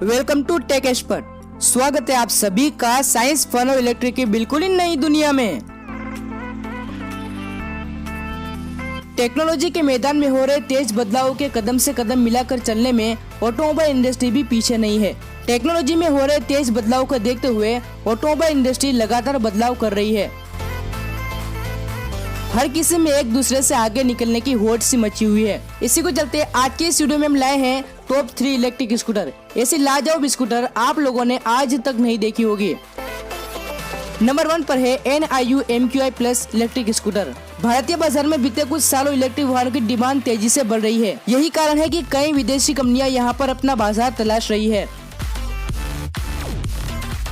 Welcome to tech expert. स्वागत है आप सभी का साइंस फन और इलेक्ट्रिक की बिल्कुल ही नई दुनिया में। टेक्नोलॉजी के मैदान में हो रहे तेज बदलावों के कदम से कदम मिलाकर चलने में ऑटोमोबाइल इंडस्ट्री भी पीछे नहीं है। टेक्नोलॉजी में हो रहे तेज बदलाव को देखते हुए ऑटोमोबाइल इंडस्ट्री लगातार बदलाव कर रही है। हर किसी में एक दूसरे से आगे निकलने की होड़ सी मची हुई है। इसी को चलते आज के इस वीडियो में हम लाए हैं टॉप 3 इलेक्ट्रिक स्कूटर। ऐसी लाजवाब स्कूटर आप लोगों ने आज तक नहीं देखी होगी। नंबर 1 पर है NIU MQi plus electric scooter. भारतीय बाजार में बीते कुछ सालों इलेक्ट्रिक वाहनों की डिमांड तेजी से बढ़ रही है। यही कारण है कि कई विदेशी कंपनियां यहां पर अपना बाजार तलाश रही है।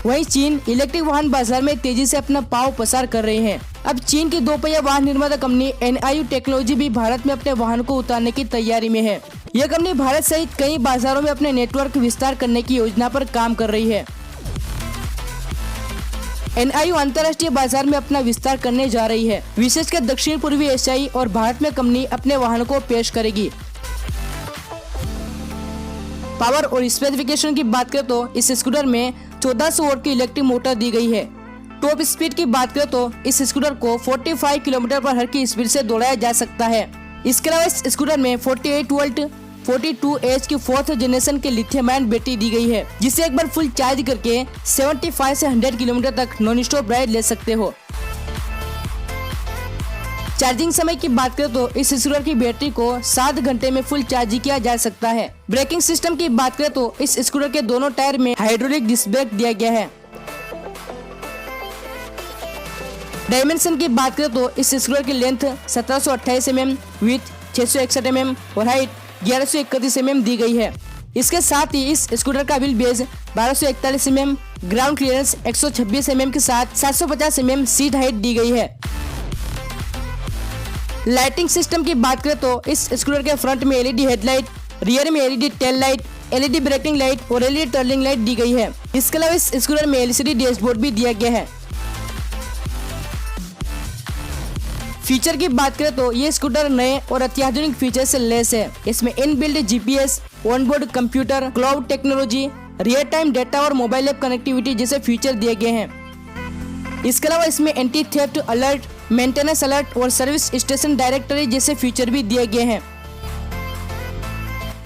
वहीं चीन इलेक्ट्रिक वाहन बाजार में तेजी से अपना पांव पसार कर रहे हैं। अब चीन की दोपहिया वाहन निर्माता कंपनी NIU टेक्नोलॉजी भी भारत में अपने वाहन को उतारने की तैयारी में है। यह कंपनी भारत सहित कई बाजारों में अपने नेटवर्क विस्तार करने की योजना पर काम कर रही है। NIU अंतर्राष्ट्रीय बाजार में अपना विस्तार करने जा रही है। विशेषकर दक्षिण पूर्वी एशियाई और भारत में कंपनी अपने वाहनों को पेश करेगी। पावर और स्पेसिफिकेशन की बात करें तो इस स्कूटर में 1400 वोल्ट की इलेक्ट्रिक मोटर दी गई है। टॉप स्पीड की बात करें तो इस स्कूटर को 45 किलोमीटर पर हर की स्पीड से दौड़ाया जा सकता है। इसके अलावा इस स्कूटर में 48 वोल्ट 42H की 4th जनरेशन के लिथियम आयन बैटरी दी गई है, जिसे एक बार फुल चार्ज करके 75 से 100 किलोमीटर तक नॉन स्टॉप राइड ले सकते हो। चार्जिंग समय की बात करें तो इस स्कूटर की बैटरी को 7 घंटे में फुल चार्ज किया जा सकता है। ब्रेकिंग सिस्टम की बात करें तो इस स्कूटर के दोनों टायर में हाइड्रोलिक डिस्क ब्रेक दिया गया है। डायमेंशन की बात करें तो इस स्कूटर की लेंथ 1728 mm, विड्थ 661 mm और हाइट 1131 mm दी गई है। इसके साथ ही इस स्कूटर का wheel base 1241 mm, ground clearance 126 mm के साथ 750 mm सीट हाइट दी गई है। लाइटिंग सिस्टम की बात करें तो इस स्कूटर के फ्रंट में LED हेडलाइट, रियर में LED tail light, LED braking light और LED टर्निंग लाइट दी गई है। इसके अलावा इस स्कूटर में LCD डैशबोर्ड भी दिया गया है। फीचर की बात करें तो ये स्कूटर नए और अत्याधुनिक फीचर से लैस है। इसमें inbuilt GPS, onboard computer, cloud technology, real time data और मोबाइल ऐप कनेक्टिविटी जैसे फीचर दिए गए हैं। इसके अलावा इसमें anti theft alert, maintenance alert और सर्विस स्टेशन डायरेक्टरी जैसे फीचर भी दिए गए हैं।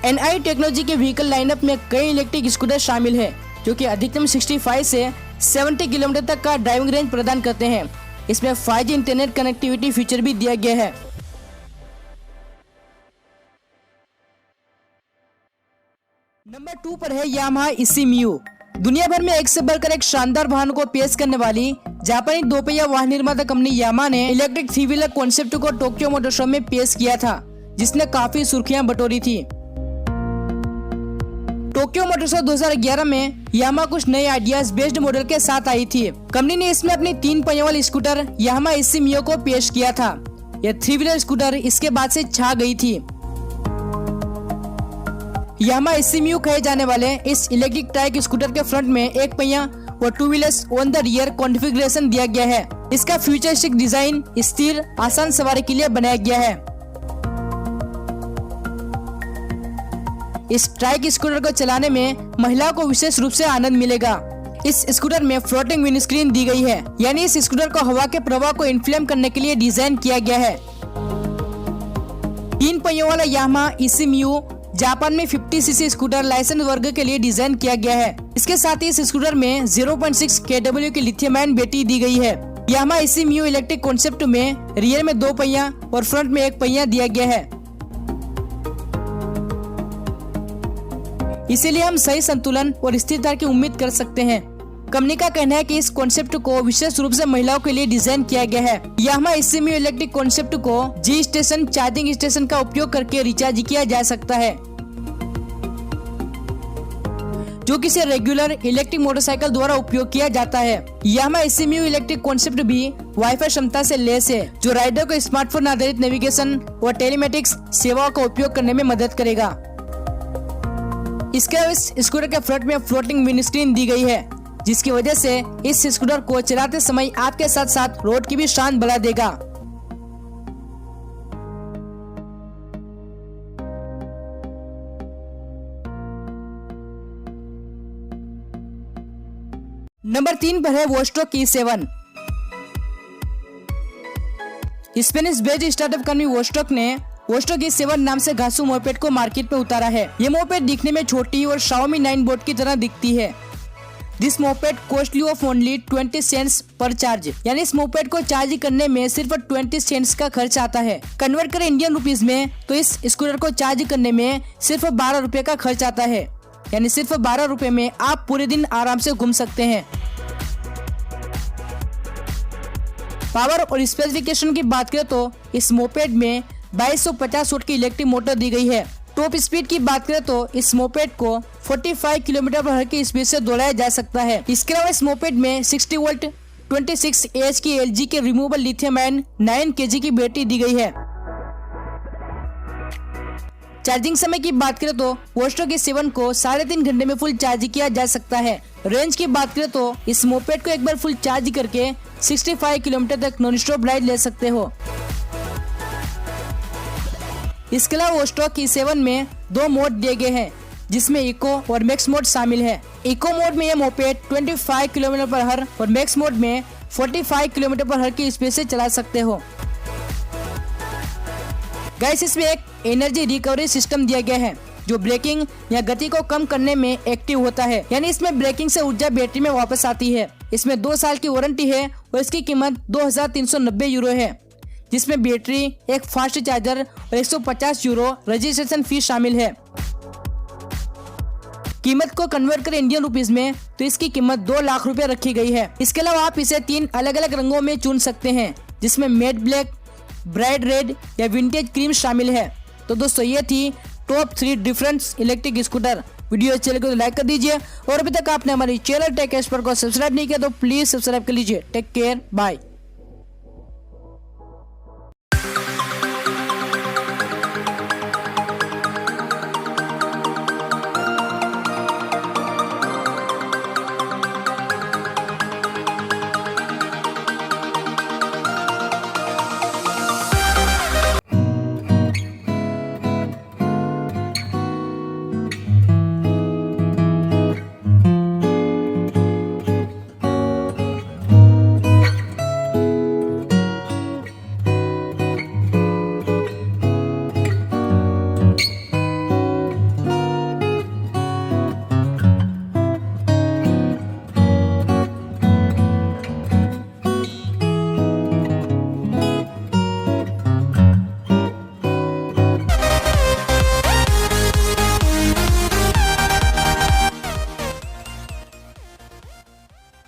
NIU टेक्नोलॉजी के व्हीकल लाइनअप में कई इलेक्ट्रिक स्कूटर शामिल है, जो कि अधिकतम 65 से 70 किलोमीटर तक का ड्राइविंग रेंज प्रदान करते हैं। इसमें 5G इंटरनेट कनेक्टिविटी फीचर भी दिया गया है। नंबर 2 पर है यामाहा ECMU। दुनिया भर में एक से बढ़कर एक शानदार वाहन को पेश करने वाली जापानी दोपहिया वाहन निर्माता कंपनी यामाहा ने इलेक्ट्रिक 3 व्हीलर कॉन्सेप्ट को टोक्यो मोटर शो में पेश किया था, जिसने काफी सुर्खियां बटोरी थी। टोक्यो मोटर शो 2011 में यामाहा कुछ नए आइडियाज बेस्ड मॉडल के साथ आई थी। कंपनी ने इसमें अपनी 3 पहियों वाली स्कूटर यामाहा ECMU को पेश किया था। यह 3 व्हीलर स्कूटर इसके बाद से छा गई थी। यामाहा ECMU कहे जाने वाले इस इलेक्ट्रिक ट्राइक स्कूटर के फ्रंट में एक पहिया और 2 wheelers on the rear configuration दिया गया है। इसका फ्यूचरिस्टिक डिजाइन स्थिर आसान सवारी के लिए बनाया गया है। इस ट्राइक स्कूटर को चलाने में महिलाओं को विशेष रूप से आनंद मिलेगा। इस स्कूटर में फ्लोटिंग विंडस्क्रीन दी गई है, यानी इस स्कूटर को हवा के प्रवाह को इन्फ्लेम करने के लिए डिजाइन किया गया है। 3 पहियों वाला यामाहा ECMU जापान में 50cc स्कूटर लाइसेंस वर्ग के लिए डिजाइन किया गया है। इसके साथ ही इस स्कूटर में 0.6 kW की लिथियम आयन बैटरी दी गई है। यामाहा ECMU इलेक्ट्रिक कॉन्सेप्ट में रियर में 2 पहिया और फ्रंट में 1 पहिया दिया गया है। इसीलिए हम सही संतुलन और स्थिरता की उम्मीद कर सकते हैं। कंपनी का कहना है कि इस कॉन्सेप्ट को विशेष रूप से महिलाओं के लिए डिजाइन किया गया है। यामाहा ECMU इलेक्ट्रिक कॉन्सेप्ट को G स्टेशन चार्जिंग स्टेशन का उपयोग करके रिचार्ज किया जा सकता है, जो किसी रेगुलर इलेक्ट्रिक मोटरसाइकिल द्वारा उपयोग किया जाता है। यामाहा ECMU इलेक्ट्रिक कॉन्सेप्ट भी वाईफाई क्षमता से लैस है, जो राइडर को स्मार्टफोन आधारित नेविगेशन और टेलीमेटिक्स सेवाओं का उपयोग करने में मदद करेगा। इसके अलावा इस स्कूटर के फ्रंट में फ्लोटिंग विंडस्क्रीन दी गई है, जिसकी वजह से इस स्कूटर को चलाते समय आपके साथ साथ रोड की भी शान बढ़ा देगा। नंबर 3 पर है Vostok E7। Spanish based startup company Vostok ने वोस्टोक E7 नाम से घासू मोपेड को मार्केट में उतारा है। ये मोपेड दिखने में छोटी और Xiaomi 9 बोट की तरह दिखती है। This moped costly of only 20 cents पर चार्ज, यानी इस मोपेड को चार्ज करने में सिर्फ 20 सेंट्स का खर्च आता है। कन्वर्ट करें इंडियन रुपीज में तो इस स्कूटर को चार्ज करने में सिर्फ 12 रुपए का खर्च आता है, यानी सिर्फ 12 रुपए में आप पूरे दिन आराम से घूम सकते हैं। पावर और स्पेसिफिकेशन की बात करें तो इस मोपेड में 2250 वोल्ट की इलेक्ट्रिक मोटर दी गई है। टॉप स्पीड की बात करें तो इस मोपेड को 45 किलोमीटर पर की स्पीड से दौड़ाया जा सकता है। इसके अलावा इस मोपेड में 60 वोल्ट 26 एच की LG के रिमूवेबल लिथियम आयन 9 kg की बैटरी दी गई है। चार्जिंग समय की बात करें तो वोस्टोक E7 को 3.5 घंटे में फुल चार्ज किया जा सकता है। रेंज की बात करें तो इस मोपेड को एक बार फुल चार्ज करके 65 किलोमीटर तक नॉन स्टॉप राइड ले सकते हो। इसके अलावा वोस्टोक E7 में 2 मोड दिए गए हैं, जिसमें इको और मैक्स मोड शामिल है। इको मोड में यह मोपेड 25 किलोमीटर पर हर और मैक्स मोड में 45 किलोमीटर पर हर की स्पीड से चला सकते हो। गाइस, इसमें एक एनर्जी रिकवरी सिस्टम दिया गया है जो ब्रेकिंग या गति को कम करने में एक्टिव होता है, यानी इसमें ब्रेकिंग से ऊर्जा बैटरी में वापस आती है। इसमें 2 साल की वारंटी है और इसकी कीमत 2390 यूरो है, जिसमें बैटरी, एक फास्ट चार्जर और 150 यूरो रजिस्ट्रेशन फीस शामिल है। कीमत को कन्वर्ट करें इंडियन रुपीज में तो इसकी कीमत 2 लाख रुपए रखी गई है। इसके अलावा आप इसे 3 अलग अलग रंगों में चुन सकते हैं, जिसमें मैट ब्लैक, ब्राइट रेड या विंटेज क्रीम शामिल है। तो दोस्तों, ये थी top 3 different electric scooter. Video अच्छी लगे तो लाइक कर दीजिए और अभी तक आपने हमारी चैनल टेक एक्सपर्ट को सब्सक्राइब नहीं किया तो प्लीज सब्सक्राइब कर लीजिए। Take care, bye.